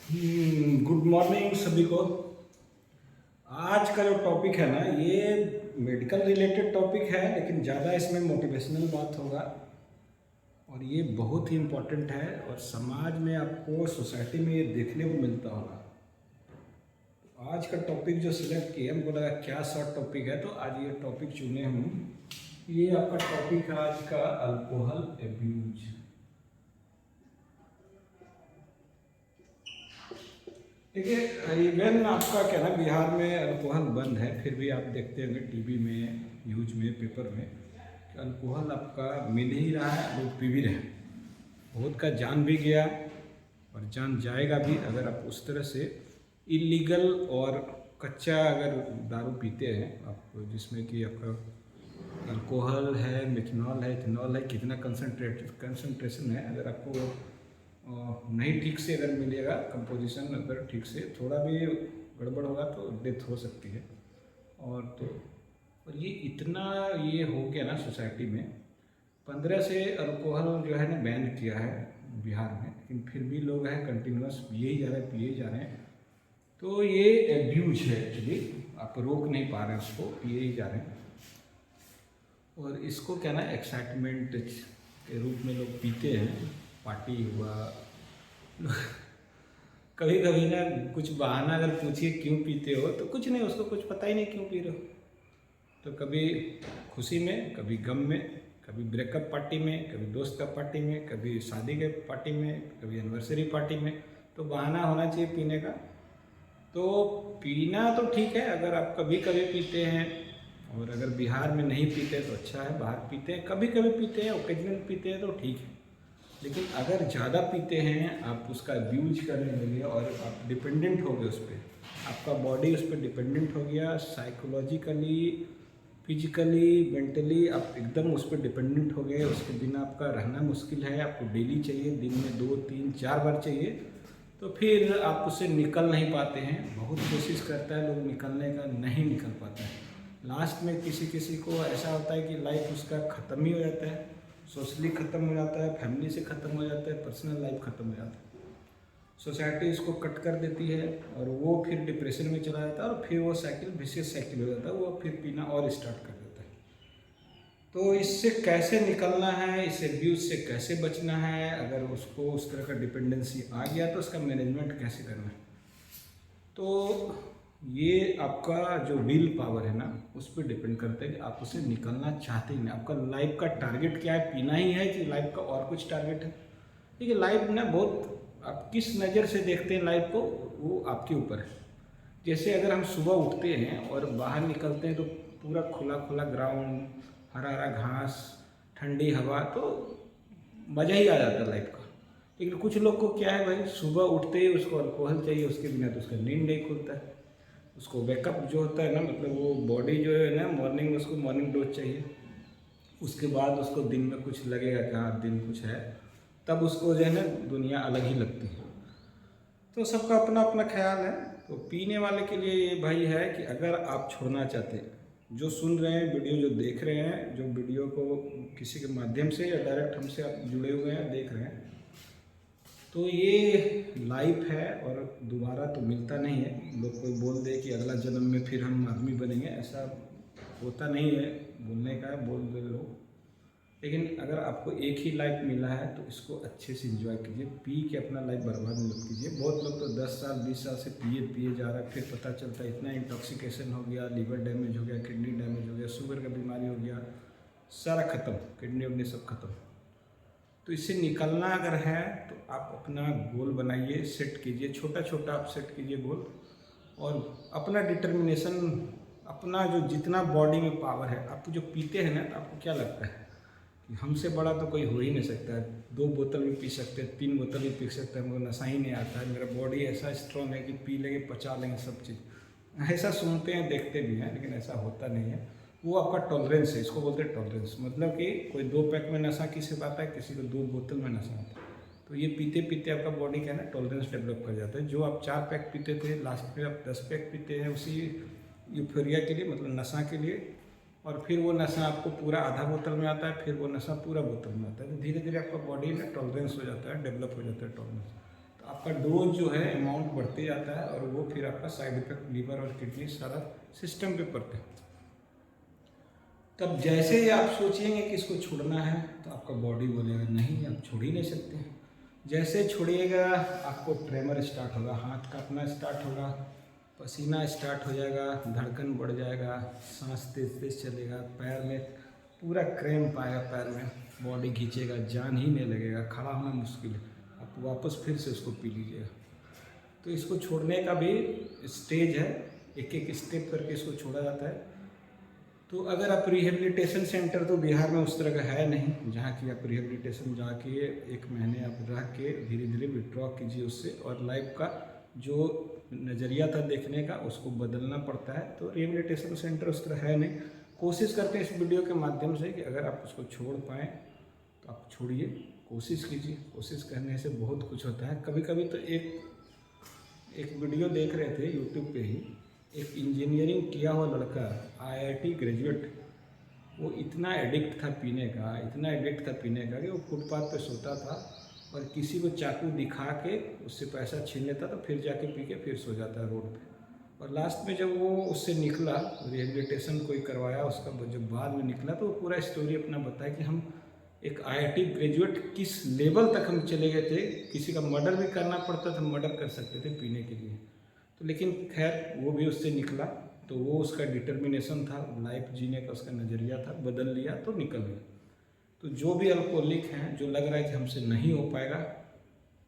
Good morning सभी को। आज का जो टॉपिक है ना, ये मेडिकल रिलेटेड टॉपिक है, लेकिन ज़्यादा इसमें मोटिवेशनल बात होगा और ये बहुत ही इम्पोर्टेंट है और समाज में आपको, सोसाइटी में ये देखने को मिलता होगा। तो आज का टॉपिक जो सिलेक्ट किया, हमको लगा क्या शॉर्ट टॉपिक है, तो आज ये टॉपिक चुने हम। ये आपका टॉपिक है आज का, अल्कोहल एब्यूज। देखिए, इवन आपका क्या ना, बिहार में अल्कोहल बंद है, फिर भी आप देखते होंगे टीवी में, न्यूज में, पेपर में कि अल्कोहल आपका मिल ही रहा है, लोग पी भी रहे हैं। बहुत का जान भी गया और जान जाएगा भी अगर आप उस तरह से इलीगल और कच्चा अगर दारू पीते हैं आप, जिसमें कि आपका अल्कोहल है, मिथनॉल है, इथेनॉल है, कितना कंसंट्रेशन है, अगर आपको नहीं ठीक से अगर मिलेगा, कंपोजिशन अगर ठीक से थोड़ा भी गड़बड़ होगा तो डेथ हो सकती है। और ये इतना ये हो गया ना सोसाइटी में, 15 से अल्कोहल जो है ना बैन किया है बिहार में, लेकिन फिर भी लोग हैं कंटिन्यूस पिए ही जा रहे हैं, पिए ही जा रहे हैं। तो ये एब्यूज है एक्चुअली, आप रोक नहीं पा रहे हैं उसको, पिए ही जा रहे हैं। और इसको क्या ना, एक्साइटमेंट के रूप में लोग पीते हैं। पार्टी हुआ कभी कभी ना कुछ बहाना अगर पूछिए क्यों पीते हो, तो कुछ नहीं, उसको कुछ पता ही नहीं क्यों पी रहे हो। तो कभी खुशी में, कभी गम में, कभी ब्रेकअप पार्टी में, कभी दोस्त का पार्टी में, कभी शादी के पार्टी में, कभी एनिवर्सरी पार्टी में, तो बहाना होना चाहिए पीने का। तो पीना तो ठीक है, अगर आप कभी कभी पीते हैं, और अगर बिहार में नहीं पीते तो अच्छा है, बाहर पीते हैं, कभी कभी पीते हैं, ओकेजनल पीते हैं तो ठीक है। लेकिन अगर ज़्यादा पीते हैं, आप उसका अब्यूज करने लगे और आप डिपेंडेंट हो गए उस पर, आपका बॉडी उस पर डिपेंडेंट हो गया, साइकोलॉजिकली, फिजिकली, मेंटली आप एकदम उस पर डिपेंडेंट हो गए, उसके बिना आपका रहना मुश्किल है, आपको डेली चाहिए, दिन में 2, 3, 4 बार चाहिए, तो फिर आप उससे निकल नहीं पाते हैं। बहुत कोशिश करता है लोग निकलने का, नहीं निकल पाता है। लास्ट में किसी किसी को ऐसा होता है कि लाइफ उसका ख़त्म ही हो जाता है, सोशली ख़त्म हो जाता है, फैमिली से ख़त्म हो जाता है, पर्सनल लाइफ ख़त्म हो जाता है। सोसाइटी इसको कट कर देती है और वो फिर डिप्रेशन में चला जाता है और फिर वो साइकिल, विशियस साइकिल हो जाता है, वो फिर पीना और स्टार्ट कर देता है। तो इससे कैसे निकलना है, इस एब्यूज से कैसे बचना है, अगर उसको उस तरह का डिपेंडेंसी आ गया तो उसका मैनेजमेंट कैसे करना है, तो ये आपका जो विल पावर है ना, उस पर डिपेंड करता है कि आप उसे निकलना चाहते हैं। आपका लाइफ का टारगेट क्या है, पीना ही है कि लाइफ का और कुछ टारगेट है? देखिए, लाइफ ना बहुत, आप किस नज़र से देखते हैं लाइफ को, वो आपके ऊपर है। जैसे अगर हम सुबह उठते हैं और बाहर निकलते हैं तो पूरा खुला खुला ग्राउंड, हरा हरा घास, ठंडी हवा, तो मज़ा ही आ जाता है लाइफ का। लेकिन कुछ लोग को क्या है भाई, सुबह उठते ही उसको अल्कोहल चाहिए, उसके बिना तो उसका नींद नहीं खुलता है। उसको वेकअप जो होता है ना, मतलब वो बॉडी जो है ना, मॉर्निंग में उसको मॉर्निंग डोज चाहिए। उसके बाद उसको दिन में कुछ लगेगा कि हाँ दिन कुछ है, तब उसको जो है ना दुनिया अलग ही लगती है। तो सबका अपना अपना ख्याल है। तो पीने वाले के लिए ये भाई है कि अगर आप छोड़ना चाहते हैं, जो सुन रहे हैं वीडियो, जो देख रहे हैं, जो वीडियो को किसी के माध्यम से या डायरेक्ट हमसे आप जुड़े हुए हैं, देख रहे हैं, तो ये लाइफ है और दोबारा तो मिलता नहीं है। लोग कोई बोल दे कि अगला जन्म में फिर हम आदमी बनेंगे, ऐसा होता नहीं है, बोलने का है, बोल दे लोग। लेकिन अगर आपको एक ही लाइफ मिला है तो इसको अच्छे से एंजॉय कीजिए, पी के अपना लाइफ बर्बाद मत कीजिए। बहुत लोग तो 10 साल 20 साल से पिए पिए जा रहा है, फिर पता चलता है इतना इंटॉक्सिकेशन हो गया, लीवर डैमेज हो गया, किडनी डैमेज हो गया, शुगर का बीमारी हो गया, सारा ख़त्म, किडनी उडनी सब खत्म। तो इससे निकलना अगर है तो आप अपना गोल बनाइए, सेट कीजिए, छोटा छोटा आप सेट कीजिए गोल, और अपना डिटर्मिनेशन, अपना जो जितना बॉडी में पावर है, आप जो पीते हैं ना, तो आपको क्या लगता है कि हमसे बड़ा तो कोई हो ही नहीं सकता है, 2 बोतल भी पी सकते हैं, 3 बोतल भी पी सकते हैं, हमको नशा ही नहीं आता है, मेरा बॉडी ऐसा स्ट्रॉन्ग है कि पी लेंगे, पचा लेंगे सब चीज़। ऐसा सुनते हैं, देखते भी हैं, लेकिन ऐसा होता नहीं है। वो आपका टॉलरेंस है, इसको बोलते हैं टॉलरेंस। मतलब कि कोई 2 पैक में नशा किसी को आता है, किसी को 2 बोतल में नशा आता है। तो ये पीते पीते आपका बॉडी क्या है ना, टॉलरेंस डेवलप कर जाता है। जो आप 4 पैक पीते थे, लास्ट में आप 10 पैक पीते हैं उसी यूफोरिया के लिए, मतलब नशा के लिए, और फिर वो नशा आपको पूरा आधा बोतल में आता है, फिर वो नशा पूरा बोतल में आता है। तो धीरे धीरे आपका बॉडी में टॉलरेंस हो जाता है, डेवलप हो जाता है टॉलरेंस। तो आपका डोज जो है अमाउंट बढ़ते जाता है और वो फिर आपका साइड इफेक्ट लीवर और किडनी सारा सिस्टम पे पड़ता है। तब जैसे ही आप सोचेंगे कि इसको छोड़ना है तो आपका बॉडी बोलेगा नहीं, आप छोड़ ही नहीं सकते हैं। जैसे छोड़िएगा आपको ट्रेमर स्टार्ट होगा, हाथ कांपना स्टार्ट होगा, पसीना स्टार्ट हो जाएगा, धड़कन बढ़ जाएगा, सांस तेज तेज चलेगा, पैर में पूरा क्रैम्प आएगा, पैर में बॉडी खींचेगा, जान ही नहीं लगेगा, खड़ा होना मुश्किल है। आप वापस फिर से उसको पी लीजिएगा। तो इसको छोड़ने का भी स्टेज है, एक एक स्टेप करके इसको छोड़ा जाता है। तो अगर आप रिहेबिलिटेशन सेंटर तो बिहार में उस तरह का है नहीं जहाँ की आप रिहेबिलिटेशन जाके 1 महीने आप रह के धीरे धीरे विड्रॉ कीजिए उससे, और लाइफ का जो नज़रिया था देखने का उसको बदलना पड़ता है। तो रिहेबिलिटेशन सेंटर उस तरह है नहीं। कोशिश करते हैं इस वीडियो के माध्यम से कि अगर आप उसको छोड़ पाएँ तो आप छोड़िए, कोशिश कीजिए। कोशिश करने से बहुत कुछ होता है। कभी कभी तो एक वीडियो देख रहे थे यूट्यूब पे ही, एक इंजीनियरिंग किया हुआ लड़का IIT ग्रेजुएट, वो इतना एडिक्ट था पीने का, इतना एडिक्ट था पीने का कि वो फुटपाथ पे सोता था और किसी को चाकू दिखा के उससे पैसा छीन लेता था, फिर जाके पी के फिर सो जाता है रोड पे। और लास्ट में जब वो उससे निकला, रिहेबिलिटेशन कोई करवाया उसका, जब बाद में निकला तो वो पूरा स्टोरी अपना बताया कि हम एक IIT ग्रेजुएट किस लेवल तक हम चले गए थे, किसी का मर्डर भी करना पड़ता था, मर्डर कर सकते थे पीने के लिए। तो लेकिन खैर वो भी उससे निकला, तो वो उसका डिटर्मिनेशन था, लाइफ जीने का उसका नज़रिया था, बदल लिया तो निकल गया। तो जो भी अल्कोहलिक हैं, जो लग रहा है कि हमसे नहीं हो पाएगा,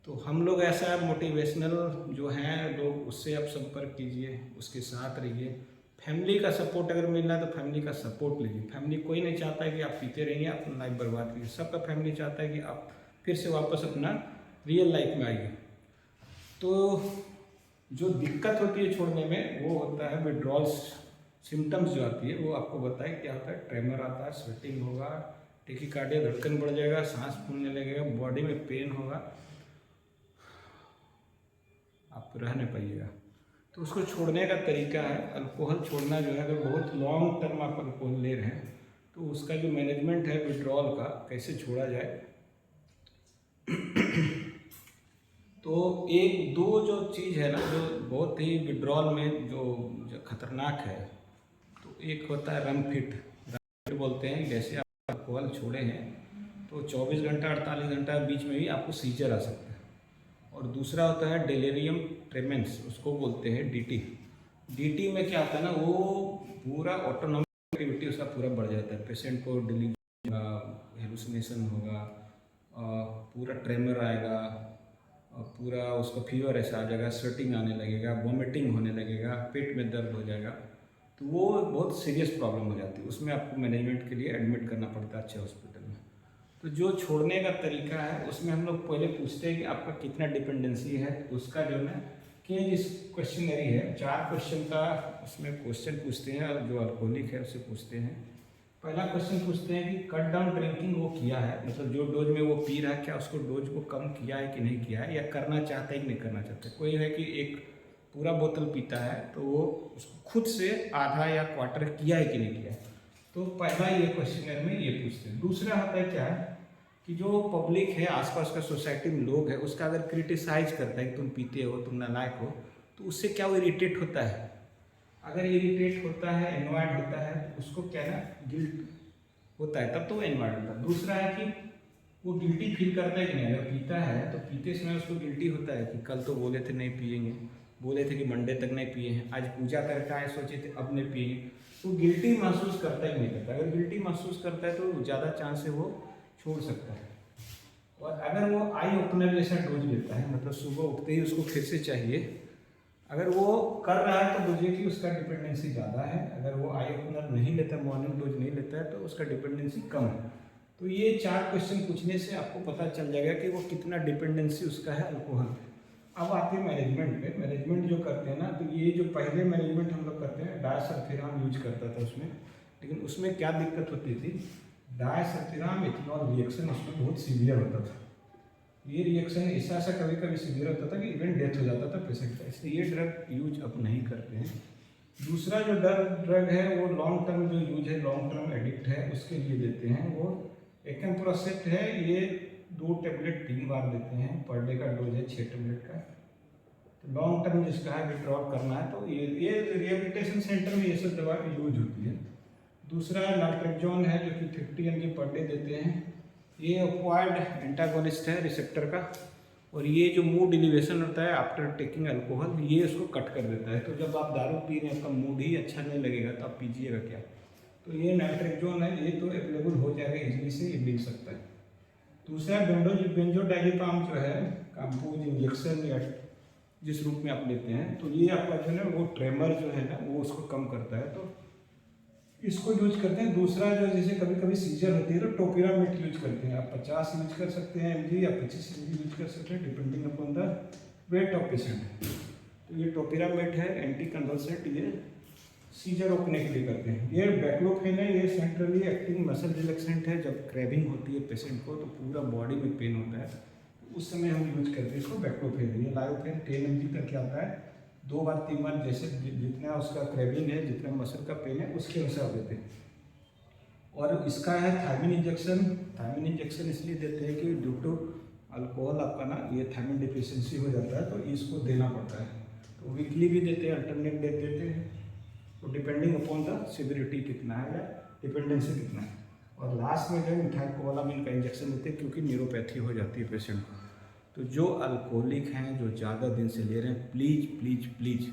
तो हम लोग ऐसा मोटिवेशनल जो हैं लोग, उससे आप संपर्क कीजिए, उसके साथ रहिए। फैमिली का सपोर्ट अगर मिल रहा है तो फैमिली का सपोर्ट लीजिए। फैमिली कोई नहीं चाहता है कि आप पीते रहिए, अपना लाइफ बर्बाद कीजिए। सबका फैमिली चाहता है कि आप फिर से वापस अपना रियल लाइफ में आइए। तो जो दिक्कत होती है छोड़ने में वो होता है विड्रॉल सिम्टम्स जो आती है, वो आपको बताए क्या होता है। ट्रेमर आता है, स्वेटिंग होगा, टेकिकार्डिया, धड़कन बढ़ जाएगा, सांस फूलने लगेगा, बॉडी में पेन होगा, आप रह नहीं पाइएगा। तो उसको छोड़ने का तरीका है, अल्कोहल छोड़ना जो है, अगर बहुत लॉन्ग टर्म आप अल्कोहल ले रहे हैं तो उसका जो मैनेजमेंट है विड्रॉल का, कैसे छोड़ा जाए। तो एक दो जो चीज़ है ना जो बहुत ही विड्रॉल में जो खतरनाक है, तो एक होता है रम फिट बोलते हैं। जैसे आप अल्कोहल छोड़े हैं तो 24 घंटा 48 घंटा बीच में भी आपको सीजर आ सकता है। और दूसरा होता है डेलेरियम ट्रेमेंस, उसको बोलते हैं DT में क्या होता है ना, वो पूरा ऑटोनॉमिक एक्टिविटी उसका पूरा बढ़ जाता है। पेशेंट को डिलीवरी होगा, हेलुसिनेशन होगा, पूरा ट्रेमर आएगा, पूरा उसका फीवर ऐसा आ जाएगा, स्वेटिंग आने लगेगा, वॉमिटिंग होने लगेगा, पेट में दर्द हो जाएगा। तो वो बहुत सीरियस प्रॉब्लम हो जाती है, उसमें आपको मैनेजमेंट के लिए एडमिट करना पड़ता है अच्छे हॉस्पिटल में। तो जो छोड़ने का तरीका है उसमें हम लोग पहले पूछते हैं कि आपका कितना डिपेंडेंसी है। उसका जो है केज क्वेश्चनरी है, 4 क्वेश्चन का उसमें क्वेश्चन पूछते हैं, और जो अल्कोहलिक है उससे पूछते हैं। पहला क्वेश्चन पूछते हैं कि कट डाउन ड्रिंकिंग वो किया है, मतलब जो डोज में वो पी रहा है क्या उसको डोज को कम किया है कि नहीं किया है, या करना चाहता है कि नहीं करना चाहता है। कोई है कि एक पूरा बोतल पीता है तो वो उसको खुद से आधा या क्वार्टर किया है कि नहीं किया है। तो पहला ये क्वेश्चनर में ये पूछते हैं। दूसरा होता है क्या है कि जो पब्लिक है, आसपास का सोसाइटी में लोग है, उसका अगर क्रिटिसाइज करता है कि तुम पीते हो, तुम नालायक हो, तो उससे क्या वो इरिटेट होता है। अगर इरिटेट होता है, एनवायर्ड होता है, उसको क्या ना गिल्ट होता है, तब तो वो एनवायर्ड होता है। दूसरा है कि वो गिल्टी फील करता है कि नहीं। अगर पीता है तो पीते समय उसको गिल्टी होता है कि कल तो बोले थे नहीं पिएंगे, बोले थे कि मंडे तक नहीं पिए हैं, आज पूजा करके आए, सोचे थे अब नहीं पिएंगे। तो गिल्टी महसूस करता है कि नहीं करता। अगर गिल्टी महसूस करता है तो ज़्यादा चांस है वो छोड़ सकता है। और अगर वो आई ओपनर जैसा डोज लेता है, मतलब सुबह उठते ही उसको फिर से चाहिए, अगर वो कर रहा है तो बुझिए कि उसका डिपेंडेंसी ज़्यादा है। अगर वो आई ओपनर नहीं लेता, मॉर्निंग डोज नहीं लेता है, तो उसका डिपेंडेंसी कम है। तो ये 4 क्वेश्चन पूछने से आपको पता चल जाएगा कि वो कितना डिपेंडेंसी उसका है अल्कोहल पे। अब आते हैं मैनेजमेंट पे। मैनेजमेंट जो करते हैं ना, तो ये जो पहले मैनेजमेंट हम लोग करते हैं, डायसल्फिराम यूज करता था उसमें। लेकिन उसमें क्या दिक्कत होती थी, डायसल्फिराम इथेनॉल रिएक्शन उसमें बहुत सीवियर होता था। ये रिएक्शन ऐसा कभी कभी सीवियर होता था कि इवन डेथ हो जाता था पेशेंट का, इसलिए ये ड्रग यूज अब नहीं करते हैं। दूसरा जो ड्रग है वो लॉन्ग टर्म जो यूज है, लॉन्ग टर्म एडिक्ट है, उसके लिए देते हैं। वो एकम्प्रोसेप्ट है, ये 2 टैबलेट 3 बार देते हैं, पर डे का डोज है 6 टैबलेट का। तो लॉन्ग टर्म जिसका है विड्रॉल करना है तो ये रिहेबिलिटेशन सेंटर में ये सब दवा यूज होती है। दूसरा नाल्ट्रेक्सोन है जो कि 50 mg पर डे देते हैं। ये अक्वायर्ड एंटागोनिस्ट है रिसेप्टर का, और ये जो मूड एलिवेशन होता है आफ्टर टेकिंग अल्कोहल, ये उसको कट कर देता है। तो जब आप दारू पी रहे हैं आपका मूड ही अच्छा नहीं लगेगा तो आप पीजिएगा क्या। तो ये नाल्ट्रेक्सोन है, ये तो अवेलेबल हो जाएगा इजीली से, ये मिल सकता है। दूसरा बेंजोडाइजिपाम जो है कंपोज इंजेक्शन या जिस रूप में आप लेते हैं, तो ये आपका जो है वो ट्रेमर जो है ना वो उसको कम करता है, तो इसको यूज करते हैं। दूसरा जो जैसे कभी कभी सीजर होती है तो टोपिरामेट यूज करते हैं, आप 50 यूज कर सकते हैं mg या 25 mg यूज कर सकते हैं depending upon the weight of patient. तो ये टोपिरामेट है एंटी कन्वल्सेंट, ये सीजर रोकने के लिए करते हैं। ये बैक्लोफेन है, ये सेंट्रली एक्टिंग मसल रिलैक्सेंट है। जब क्रेविंग होती है पेशेंट को तो पूरा बॉडी में पेन होता है, उस समय हम यूज करते हैं इसको बैक्लोफेन। ये लायोफेन 10 mg करके आता है, 2 बार 3 बार जैसे जितना उसका क्रेविंग है, जितना मसल का पेन है उसके अनुसार देते हैं। और इसका है थायमिन इंजेक्शन। थायमिन इंजेक्शन इसलिए देते हैं कि ड्यू टू अल्कोहल आपका ना ये थायमिन डिफिशियंसी हो जाता है, तो इसको देना पड़ता है। तो वीकली भी देते हैं, अल्टरनेट डे देते हैं, तो डिपेंडिंग अपॉन द सिविरिटी कितना है या डिपेंडेंसी कितना है। और लास्ट में जो है मिथाइल कोबालामिन का इंजेक्शन देते हैं क्योंकि न्यूरोपैथी हो जाती है पेशेंट को। तो जो अल्कोहलिक हैं, जो ज़्यादा दिन से ले रहे हैं, प्लीज़ प्लीज़ प्लीज़,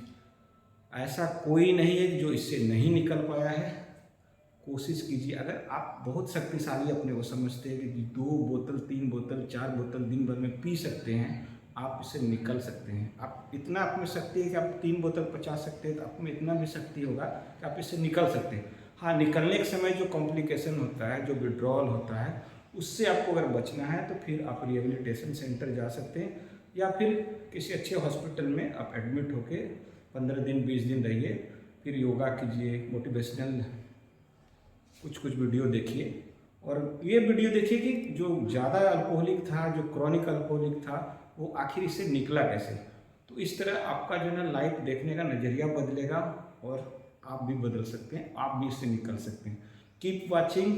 ऐसा कोई नहीं है जो इससे नहीं निकल पाया है। कोशिश कीजिए। अगर आप बहुत शक्तिशाली अपने को समझते हैं कि 2 बोतल 3 बोतल 4 बोतल दिन भर में पी सकते हैं, आप इससे निकल सकते हैं। आप इतना आप में शक्ति है कि आप 3 बोतल पचा सकते हैं, तो आप में इतना भी शक्ति होगा कि आप इससे निकल सकते हैं। हाँ, निकलने के समय जो कॉम्प्लिकेशन होता है, जो विड्रॉल होता है, उससे आपको अगर बचना है तो फिर आप रिहेबिलिटेशन सेंटर जा सकते हैं, या फिर किसी अच्छे हॉस्पिटल में आप एडमिट होके 15 दिन 20 दिन रहिए, फिर योगा कीजिए, मोटिवेशनल कुछ वीडियो देखिए। और ये वीडियो देखिए कि जो ज़्यादा अल्कोहलिक था, जो क्रॉनिक अल्कोहलिक था, वो आखिर इससे निकला कैसे। तो इस तरह आपका जो है ना लाइफ देखने का नज़रिया बदलेगा और आप भी बदल सकते हैं, आप भी इससे निकल सकते हैं। कीप वाचिंग,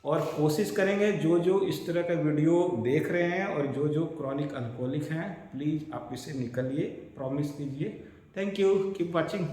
और कोशिश करेंगे जो जो इस तरह का वीडियो देख रहे हैं और जो जो क्रॉनिक अल्कोहलिक हैं, प्लीज़ आप इससे निकलिए, प्रॉमिस कीजिए। Thank you, keep watching.